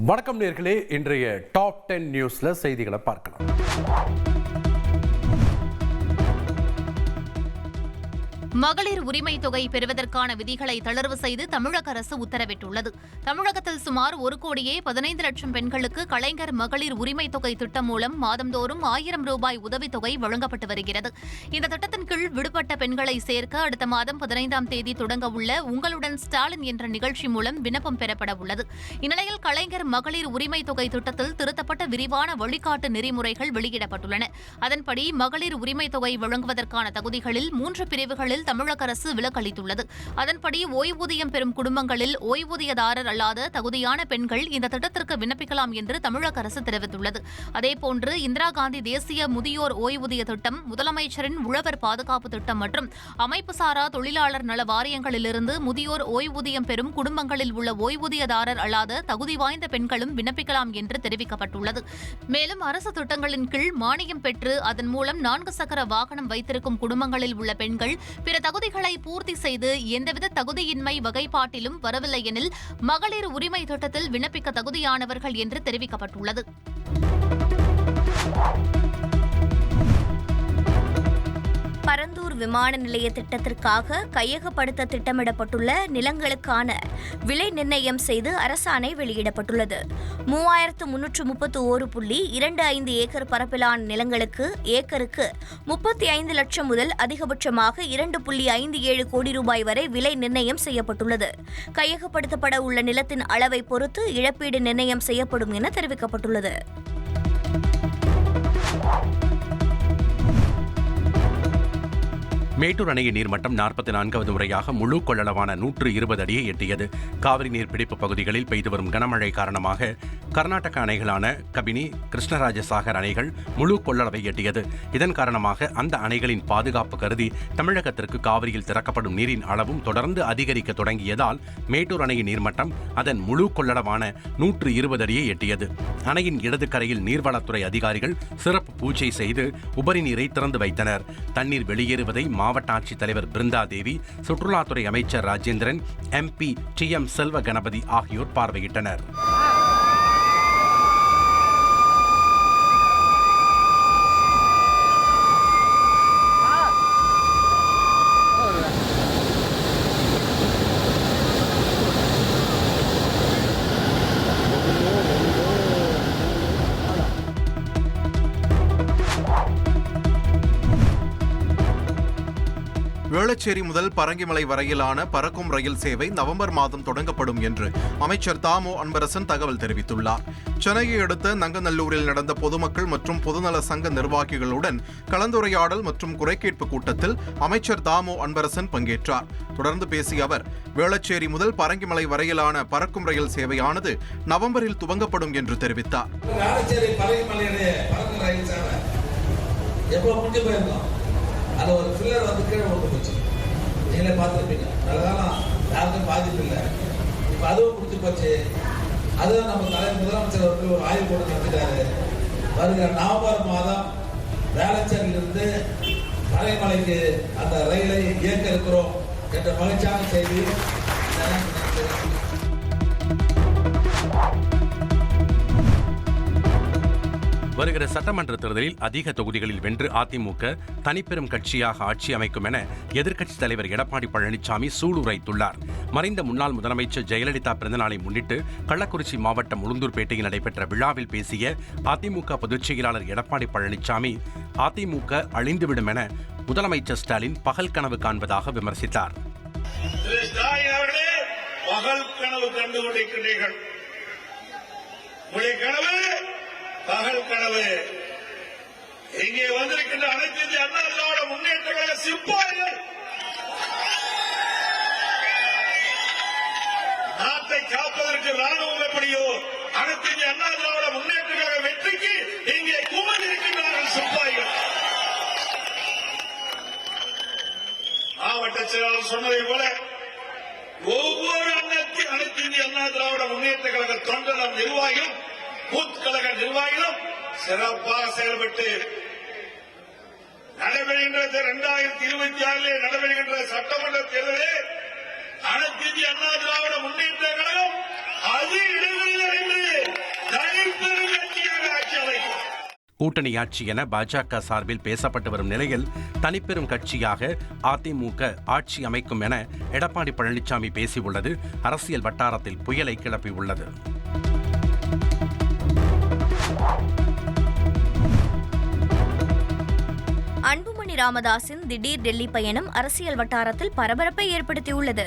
வணக்கம் நேயர்களே, இன்றைய டாப் 10 நியூஸ்ல செய்திகளை பார்க்கலாம். மகளிர் உரிமை தொகை பெறுவதற்கான விதிகளை தளர்வு செய்து தமிழக அரசு உத்தரவிட்டுள்ளது. தமிழகத்தில் சுமார் 1,15,00,000 பெண்களுக்கு கலைஞர் மகளிர் உரிமை தொகை திட்டம் மூலம் மாதந்தோறும் 1000 ரூபாய் உதவித்தொகை வழங்கப்பட்டு வருகிறது. இந்த திட்டத்தின் கீழ் விடுபட்ட பெண்களை சேர்க்க அடுத்த மாதம் 15ஆம் தேதி தொடங்க உள்ள உங்களுடன் ஸ்டாலின் என்ற நிகழ்ச்சி மூலம் விண்ணப்பம் பெறப்பட உள்ளது. இந்நிலையில் கலைஞர் மகளிர் உரிமை தொகை திட்டத்தில் திருத்தப்பட்ட விரிவான வழிகாட்டு நெறிமுறைகள் வெளியிடப்பட்டுள்ளன. அதன்படி மகளிர் உரிமை தொகை வழங்குவதற்கான தகுதிகளில் 3 பிரிவுகளில் தமிழக அரசு விலக்களித்துள்ளது. அதன்படி ஓய்வூதியம் பெறும் குடும்பங்களில் ஓய்வூதியதாரர் அல்லாத தகுதியான பெண்கள் இந்த திட்டத்திற்கு விண்ணப்பிக்கலாம் என்று தமிழக அரசு தெரிவித்துள்ளது. அதேபோன்று இந்திரா காந்தி தேசிய முதியோர் ஓய்வூதிய திட்டம், முதலமைச்சரின் உழவர் பாதுகாப்பு திட்டம் மற்றும் அமைப்புசாரா தொழிலாளர் நல வாரியங்களிலிருந்து முதியோர் ஓய்வூதியம் பெறும் குடும்பங்களில் உள்ள ஓய்வூதியதாரர் அல்லாத தகுதி வாய்ந்த பெண்களும் விண்ணப்பிக்கலாம் என்று தெரிவிக்கப்பட்டுள்ளது. மேலும் அரசு திட்டங்களின் கீழ் மானியம் பெற்று அதன் மூலம் 4 சக்கர வாகனம் வைத்திருக்கும் குடும்பங்களில் உள்ள பெண்கள் பிற தகுதிகளை பூர்த்தி செய்து எந்தவித தகுதியின்மை வகைப்பாட்டிலும் வரவில்லை எனில் மகளிர் உரிமை திட்டத்தில் விண்ணப்பிக்க தகுதியானவர்கள் என்று தெரிவிக்கப்பட்டுள்ளது. பரந்தூர் விமான நிலைய திட்டத்திற்காக கையகப்படுத்த திட்டமிடப்பட்டுள்ள நிலங்களுக்கான விலை நிர்ணயம் செய்து அரசாணை வெளியிடப்பட்டுள்ளது. 3331.25 ஏக்கர் பரப்பிலான நிலங்களுக்கு ஏக்கருக்கு 35 லட்சம் முதல் அதிகபட்சமாக 2.57 கோடி ரூபாய் வரை விலை நிர்ணயம் செய்யப்பட்டுள்ளது. கையகப்படுத்தப்பட உள்ள நிலத்தின் அளவை பொறுத்து இழப்பீடு நிர்ணயம் செய்யப்படும் என தெரிவிக்கப்பட்டுள்ளது. மேட்டூர் அணையின் நீர்மட்டம் 44வது முறையாக முழு கொள்ளளவான 120 அடியை எட்டியது. காவிரி நீர்பிடிப்பு பகுதிகளில் பெய்து வரும் கனமழை காரணமாக கர்நாடக அணைகளான கபினி, கிருஷ்ணராஜசாகர் அணைகள் முழு கொள்ளளவை எட்டியது. இதன் காரணமாக அந்த அணைகளின் பாதுகாப்பு கருதி தமிழகத்திற்கு காவிரியில் திறக்கப்படும் நீரின் அளவும் தொடர்ந்து அதிகரிக்க தொடங்கியதால் மேட்டூர் அணையின் நீர்மட்டம் அதன் முழு கொள்ளளவான 120 அடியை எட்டியது. அணையின் இடது கரையில் நீர்வளத்துறை அதிகாரிகள் சிறப்பு பூஜை செய்து உபரி நீரை திறந்து வைத்தனர். தண்ணீர் வெளியேறுவதை மாவட்ட ஆட்சித்தலைவர் பிருந்தா தேவி, சுற்றுலாத்துறை அமைச்சர் ராஜேந்திரன், MP TM செல்வ கணபதி ஆகியோர் பார்வையிட்டனர். வேளச்சேரி முதல் பரங்கிமலை வரையிலான பறக்கும் ரயில் சேவை நவம்பர் மாதம் தொடங்கப்படும் என்று அமைச்சர் தாமோ அன்பரசன் தகவல் தெரிவித்துள்ளார். சென்னையை அடுத்த நங்கநல்லூரில் நடந்த பொதுமக்கள் மற்றும் பொதுநல சங்க நிர்வாகிகளுடன் கலந்துரையாடல் மற்றும் குறைகேட்பு கூட்டத்தில் அமைச்சர் தாமோ அன்பரசன் பங்கேற்றார். தொடர்ந்து பேசிய அவர், வேளச்சேரி முதல் பரங்கிமலை வரையிலான பறக்கும் ரயில் சேவையானது நவம்பரில் துவங்கப்படும் என்று தெரிவித்தார். அது ஒரு ஃபில்லர் வந்து கீழே விட்டு போச்சு. நீங்களே பார்த்துருப்பீங்க. அதெல்லாம் யாருக்கும் பாதிப்பு இல்லை. இப்போ அதுவும் முடிச்சு போச்சு. அதுவும் நம்ம முதலமைச்சர் வந்து ஒரு ஆய்வு கூட நடத்திட்டாரு. வருகிற நவம்பர் மாதம் வேளச்சேரியிலிருந்து பரங்கிமலைக்கு அந்த ரயிலை இயக்க இருக்கிறோம் என்ற மகிழ்ச்சியான செய்தி. வருகிற சட்டமன்ற தேர்தலில் அதிக தொகுதிகளில் வென்று அதிமுக தனிப்பெரும் கட்சியாக ஆட்சி அமைக்கும் என எதிர்க்கட்சித் தலைவர் எடப்பாடி பழனிசாமி சூளுரைத்துள்ளார். மறைந்த முன்னாள் முதலமைச்சர் ஜெயலலிதா பிறந்தநாளை முன்னிட்டு கள்ளக்குறிச்சி மாவட்டம் உளுந்தூர்பேட்டையில் நடைபெற்ற விழாவில் பேசிய அதிமுக பொதுச் செயலாளர் எடப்பாடி பழனிசாமி, அதிமுக அழிந்துவிடும் என முதலமைச்சர் ஸ்டாலின் பகல் கனவு காண்பதாக விமர்சித்தார். பகல் கனவு. இங்கே வந்திருக்கின்ற அனைத்து இந்திய அண்ணா திராவிட முன்னேற்ற கழக சிப்பாய்கள் நாட்டை காப்பதற்கு ராணுவம் எப்படியோ அனைத்து இந்திய அண்ணா திராவிட முன்னேற்ற கழக வெற்றிக்கு இங்கே குமர்ந்திருக்கின்றார்கள் சிப்பாய்கள். மாவட்ட செயலாளர் சொன்னதை போல ஒவ்வொரு அனைத்து இந்திய அண்ணா திராவிட முன்னேற்ற கழக தொண்டர் நிர்வாகிகளும் பூத் கழக நிர்வாகிகளும் சிறப்பாக செயல்பட்டு நடைபெறுகின்ற 2026 நடைபெறுகின்ற சட்டமன்ற தேர்தலில் அனைத்து இந்திய அண்ணா திராவிட முன்னேற்ற கழகம் அதிக இடைவெளியில் கூட்டணி ஆட்சி என பாஜக சார்பில் பேசப்பட்டு வரும் நிலையில் தனிப்பெரும் கட்சியாக அதிமுக ஆட்சி அமைக்கும் என எடப்பாடி பழனிசாமி பேசியுள்ளது அரசியல் வட்டாரத்தில் புயலை கிளப்பியுள்ளது. அன்புமணி ராமதாஸின் திடீர் டெல்லி பயணம் அரசியல் வட்டாரத்தில் பரபரப்பை ஏற்படுத்தியுள்ளது.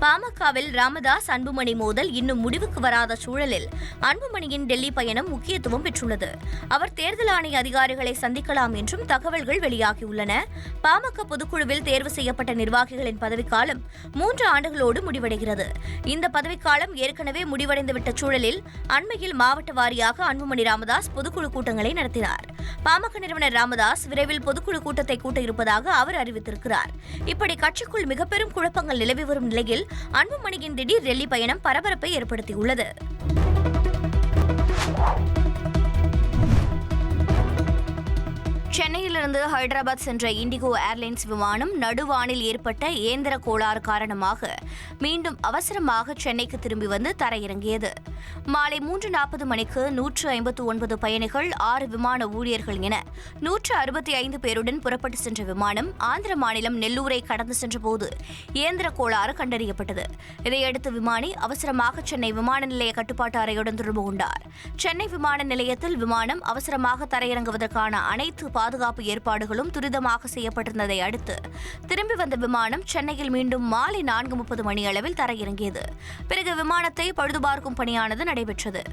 பாமகவில் ராமதாஸ் அன்புமணி மோதல் இன்னும் முடிவுக்கு வராத சூழலில் அன்புமணியின் டெல்லி பயணம் முக்கியத்துவம் பெற்றுள்ளது. அவர் தேர்தல் ஆணைய அதிகாரிகளை சந்திக்கலாம் என்றும் தகவல்கள் வெளியாகியுள்ளன. பாமக பொதுக்குழுவில் தேர்வு செய்யப்பட்ட நிர்வாகிகளின் பதவிக்காலம் 3 ஆண்டுகளோடு முடிவடைகிறது. இந்த பதவிக்காலம் ஏற்கனவே முடிவடைந்துவிட்ட சூழலில் அண்மையில் மாவட்ட வாரியாக அன்புமணி ராமதாஸ் பொதுக்குழு கூட்டங்களை நடத்தினார். பாமக நிறுவனர் ராமதாஸ் விரைவில் பொதுக்குழு கூட்டத்தை கூட்ட இருப்பதாக அவர் அறிவித்திருக்கிறார். இப்படி கட்சிக்குள் மிக பெரும் குழப்பங்கள் நிலவி வரும் நிலையில் அன்புமணியின் திடீர் டெல்லி பயணம் பரபரப்பை ஏற்படுத்தியுள்ளது. சென்னையிலிருந்து ஹைதராபாத் சென்ற இண்டிகோ ஏர்லைன்ஸ் விமானம் நடுவானில் ஏற்பட்ட இயந்திர கோளாறு காரணமாக மீண்டும் அவசரமாக சென்னைக்கு திரும்பி வந்து தரையிறங்கியது. மாலை 3:40 மணிக்கு 159 பயணிகள் 6 விமான ஊழியர்கள் என 165 பேருடன் புறப்பட்டு சென்ற விமானம் ஆந்திர மாநிலம் நெல்லூரை கடந்து சென்றபோது இயந்திர கோளாறு கண்டறியப்பட்டது. இதையடுத்து விமானி அவசரமாக சென்னை விமான நிலைய கட்டுப்பாட்டு அறையுடன் தொடர்பு கொண்டார். சென்னை விமான நிலையத்தில் விமானம் அவசரமாக தரையிறங்குவதற்கான அனைத்து பாதுகாப்பு ஏற்பாடுகளும் துரிதமாக செய்யப்பட்டிருந்ததை அடுத்து திரும்பி வந்த விமானம் சென்னையில் மீண்டும் மாலை 4:30 மணி அளவில் தரையிறங்கியது. பிறகு விமானத்தை பழுதுபார்க்கும் பணியானது நடைபெற்றது.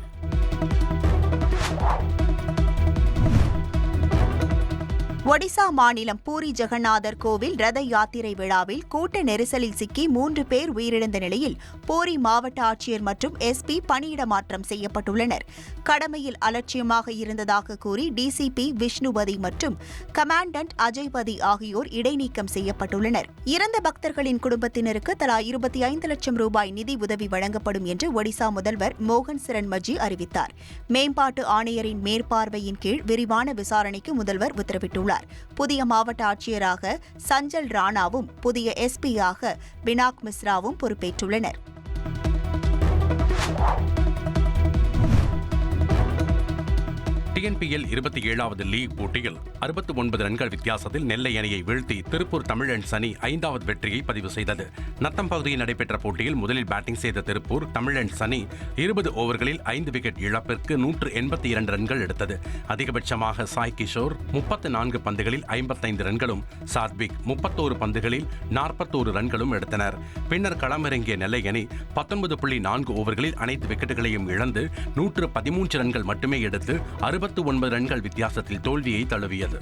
ஒடிசா மாநிலம் பூரி ஜெகநாதர் கோவில் ரத யாத்திரை விழாவில் கூட்ட நெரிசலில் சிக்கி 3 பேர் உயிரிழந்த நிலையில் பூரி மாவட்ட ஆட்சியர் மற்றும் எஸ்பி பணியிட மாற்றம் செய்யப்பட்டுள்ளனர். கடமையில் அலட்சியமாக இருந்ததாக கூறி டிசிபி விஷ்ணுபதி மற்றும் கமாண்டன்ட் அஜய்பதி ஆகியோர் இடைநீக்கம் செய்யப்பட்டுள்ளனர். இறந்த பக்தர்களின் குடும்பத்தினருக்கு தலா 25 லட்சம் ரூபாய் நிதி உதவி வழங்கப்படும் என்று ஒடிசா முதல்வர் மோகன் சரண் மஜி அறிவித்தார். மேம்பாட்டு ஆணையரின் மேற்பார்வையின் கீழ் விரிவான விசாரணைக்கு முதல்வர் உத்தரவிட்டுள்ளார். புதிய மாவட்ட ஆட்சியராக சஞ்சல் ராணாவும் புதிய எஸ்பியாக பினாக் மிஸ்ராவும் பொறுப்பேற்றுள்ளனர். டிஎன்பிஎல் 27வது லீக் போட்டியில் 69 ரன்கள் வித்தியாசத்தில் நெல்லை அணியை வீழ்த்தி திருப்பூர் தமிழன்ஸ் அணி 5வது வெற்றியை பதிவு செய்தது. நத்தம் பகுதியில் நடைபெற்ற போட்டியில் முதலில் பேட்டிங் செய்த திருப்பூர் தமிழன்ஸ் அணி 20 ஓவர்களில் 5 விக்கெட் இழப்பிற்கு 182 ரன்கள் எடுத்தது. அதிகபட்சமாக சாய் கிஷோர் 34 பந்துகளில் 55 ரன்களும், சாத்விக் 31 பந்துகளில் 41 ரன்களும் எடுத்தனர். பின்னர் களமிறங்கிய நெல்லை அணி 19.4 ஓவர்களில் அனைத்து விக்கெட்டுகளையும் இழந்து 113 ரன்கள் மட்டுமே எடுத்து 69 ரன்கள் வித்தியாசத்தில் தோல்வியை தழுவியது.